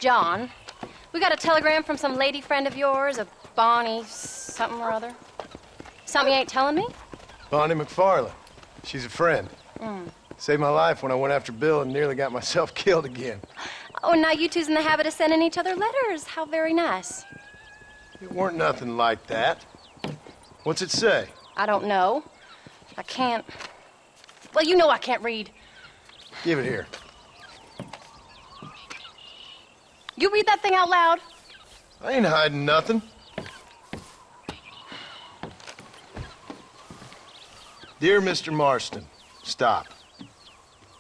John. We got a telegram from some lady friend of yours, a Bonnie something or other. Something you ain't telling me? Bonnie McFarland. She's a friend. Saved my life when I went after Bill and nearly got myself killed again. Oh, now you two's in the habit of sending each other letters. How very nice. It weren't nothing like that. What's it say? I don't know. I can't... Well, you know I can't read. Give it here. You read that thing out loud? I ain't hiding nothing. Dear Mr. Marston, stop.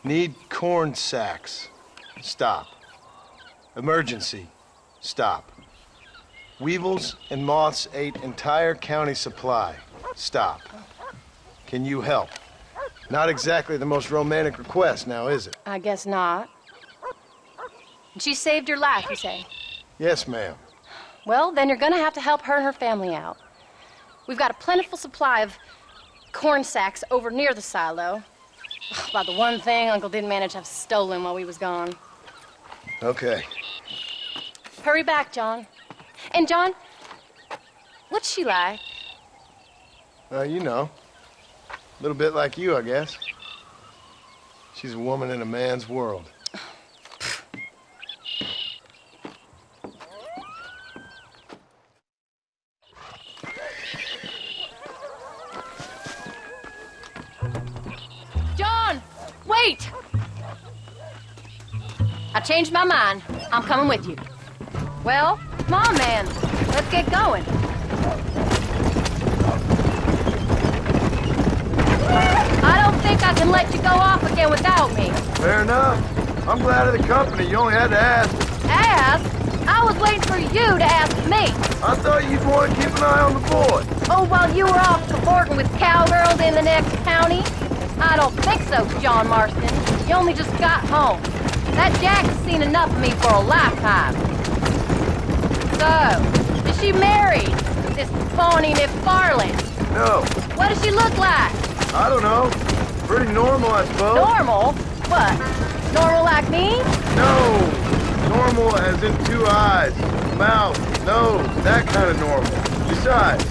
Need corn sacks. Stop. Emergency. Stop. Weevils and moths ate entire county supply. Stop. Can you help? Not exactly the most romantic request now, is it? I guess not. She saved your life, you say? Yes, ma'am. Well, then you're gonna have to help her and her family out. We've got a plentiful supply of corn sacks over near the silo. About the one thing Uncle didn't manage to have stolen while we was gone. Okay. Hurry back, John. And John, what's she like? You know. A little bit like you, I guess. She's a woman in a man's world. John, wait! I changed my mind. I'm coming with you. Well, come on, man. Let's get going. I don't think I can let you go off again without me. Fair enough. I'm glad of the company. You only had to ask. Ask? I was waiting for you to ask me. I thought you'd want to keep an eye on the boy. Oh, while you were off cavorting with cowgirls in the next county? I don't think so, John Marston. You only just got home. That Jack has seen enough of me for a lifetime. So, is she married? This Bonnie McFarland? No. What does she look like? I don't know. Pretty normal, I suppose. Normal? What? Normal like me? No. Normal as in 2 eyes, mouth, nose, that kind of normal. Besides,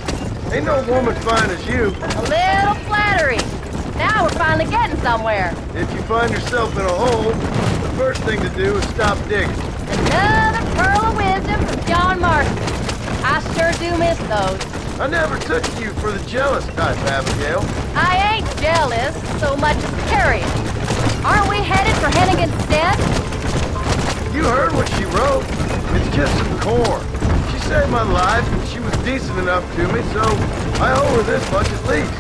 ain't no woman fine as you. A little flattery. Now we're finally getting somewhere. If you find yourself in a hole, the first thing to do is stop digging. Another pearl of wisdom from John Marston. I sure do miss those. I never took you for the jealous type, Abigail. I ain't jealous so much as curious. Aren't we headed for Hennigan's Den? You heard what she wrote. It's just some corn. She saved my life, and she was decent enough to me, so I owe her this much at least.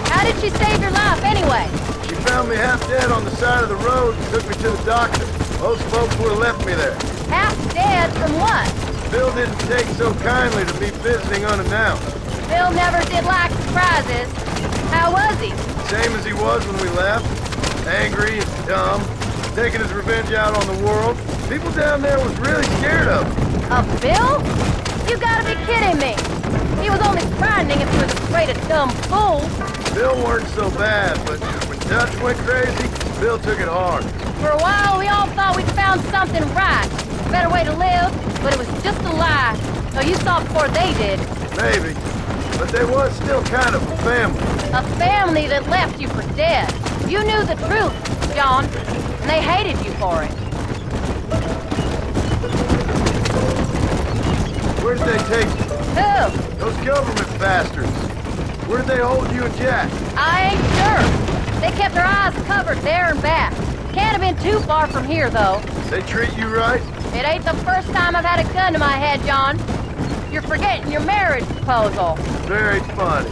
How did she save your life anyway? She found me half dead on the side of the road and took me to the doctor. Most folks would have left me there. Half dead from what? Bill didn't take so kindly to me visiting unannounced. Bill never did like surprises. How was he? Same as he was when we left. Angry and dumb. Taking his revenge out on the world. People down there was really scared of him. Of Bill? You gotta be kidding me. He was only frightening if he was afraid of dumb fools. Bill weren't so bad, but when Dutch went crazy, Bill took it hard. For a while, we all thought we'd found something right. A better way to live, but it was just a lie. So you saw before they did. Maybe. But they was still kind of a family. A family that left you for dead. You knew the truth, John, and they hated you for it. Where'd they take you? Who? Those government bastards. Where'd they hold you and Jack? I ain't sure. They kept their eyes covered there and back. Can't have been too far from here, though. They treat you right? It ain't the first time I've had a gun to my head, John. You're forgetting your marriage proposal. Very funny.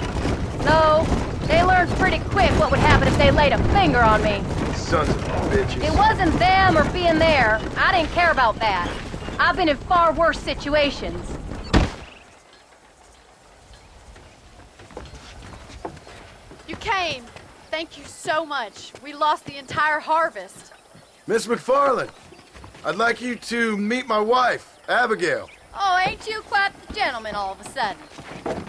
No, they learned pretty quick what would happen if they laid a finger on me. Sons of bitches. It wasn't them or being there. I didn't care about that. I've been in far worse situations. You came. Thank you so much. We lost the entire harvest. Miss McFarland, I'd like you to meet my wife, Abigail. Oh, ain't you quite the gentleman all of a sudden?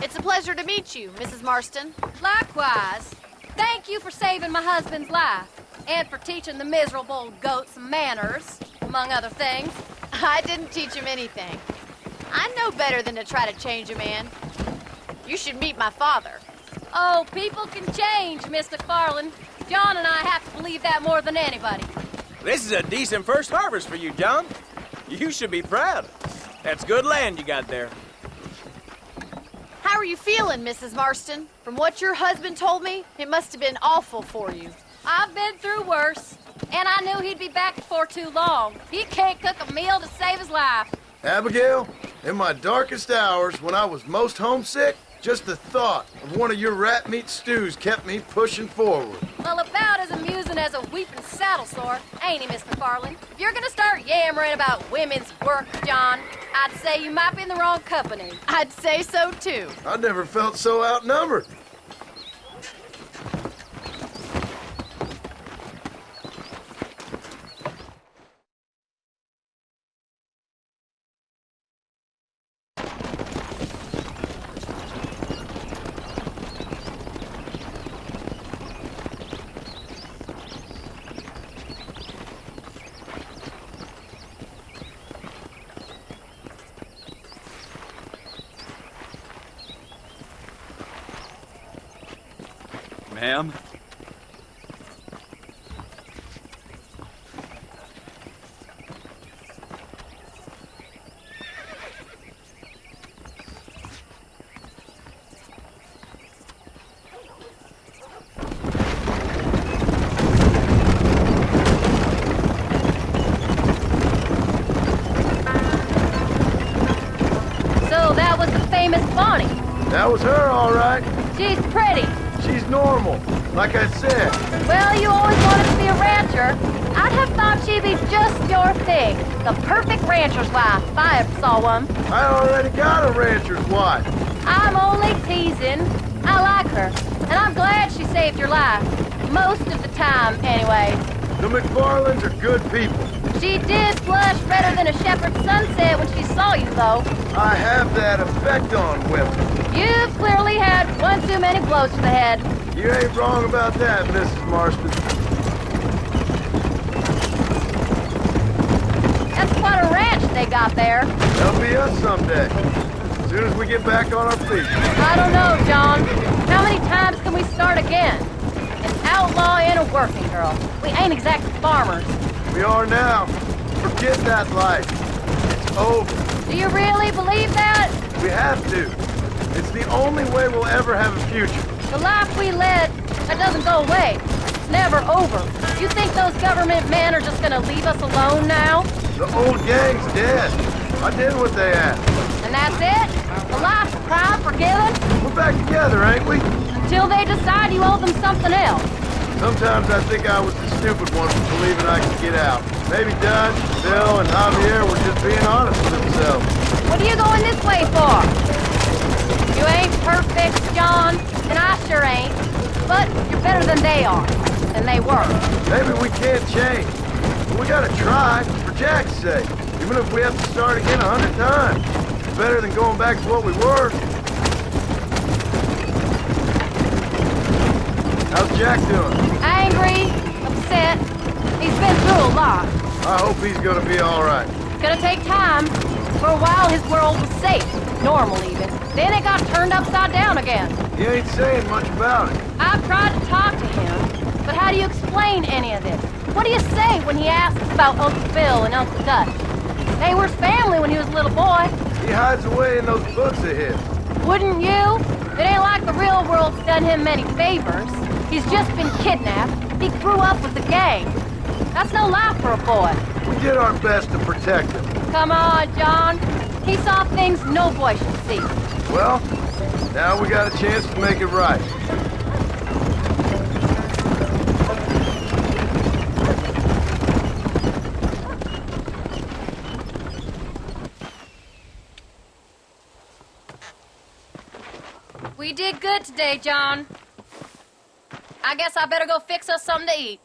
It's a pleasure to meet you, Mrs. Marston. Likewise. Thank you for saving my husband's life. And for teaching the miserable old goat some manners, among other things. I didn't teach him anything. I know better than to try to change a man. You should meet my father. Oh, people can change, Miss McFarland. John and I have to believe that more than anybody. This is a decent first harvest for you, John. You should be proud. That's good land you got there. How are you feeling, Mrs. Marston? From what your husband told me, it must have been awful for you. I've been through worse, and I knew he'd be back before too long. He can't cook a meal to save his life. Abigail, in my darkest hours, when I was most homesick, just the thought of one of your rat meat stews kept me pushing forward. Well, about as amusing as a weeping saddle sore, ain't he, Miss McFarland? If you're gonna start yammering about women's work, John, I'd say you might be in the wrong company. I'd say so, too. I never felt so outnumbered. Ma'am? So that was the famous Bonnie. That was her, all right. She's pretty. She's normal, like I said. Well, you always wanted to be a rancher. I'd have thought she'd be just your thing. The perfect rancher's wife, if I ever saw one. I already got a rancher's wife. I'm only teasing. I like her, and I'm glad she saved your life. Most of the time, anyway. The McFarlands are good people. She did blush redder than a shepherd's sunset when she saw you, though. I have that effect on women. You've clearly had one too many blows to the head. You ain't wrong about that, Mrs. Marston. That's quite a ranch they got there. That'll be us someday. As soon as we get back on our feet. I don't know, John. How many times can we start again? An outlaw and a working girl. We ain't exactly farmers. We are now. Forget that life. It's over. Do you really believe that? We have to. It's the only way we'll ever have a future. The life we led, that doesn't go away. It's never over. You think those government men are just gonna leave us alone now? The old gang's dead. I did what they asked. And that's it? A life of crime forgiven? We're back together, ain't we? Until they decide you owe them something else. Sometimes I think I was the stupid one for believing I could get out. Maybe Dutch, Bill, and Javier were just being honest with themselves. What are you going this way for? You ain't perfect, John, and I sure ain't. But you're better than they are. And they were. Maybe we can't change. But we gotta try, for Jack's sake. Even if we have to start again 100 times. It's better than going back to what we were. How's Jack doing? Angry, upset. He's been through a lot. I hope he's gonna be all right. It's gonna take time. For a while, his world was safe. Normal, even. Then it got turned upside down again. He ain't saying much about it. I've tried to talk to him, but how do you explain any of this? What do you say when he asks about Uncle Phil and Uncle Dutch? They were his family when he was a little boy. He hides away in those books of his. Wouldn't you? It ain't like the real world's done him many favors. He's just been kidnapped. He grew up with the gang. That's no life for a boy. We did our best to protect him. Come on, John. He saw things no boy should see. Well, now we got a chance to make it right. We did good today, John. I guess I better go fix us something to eat.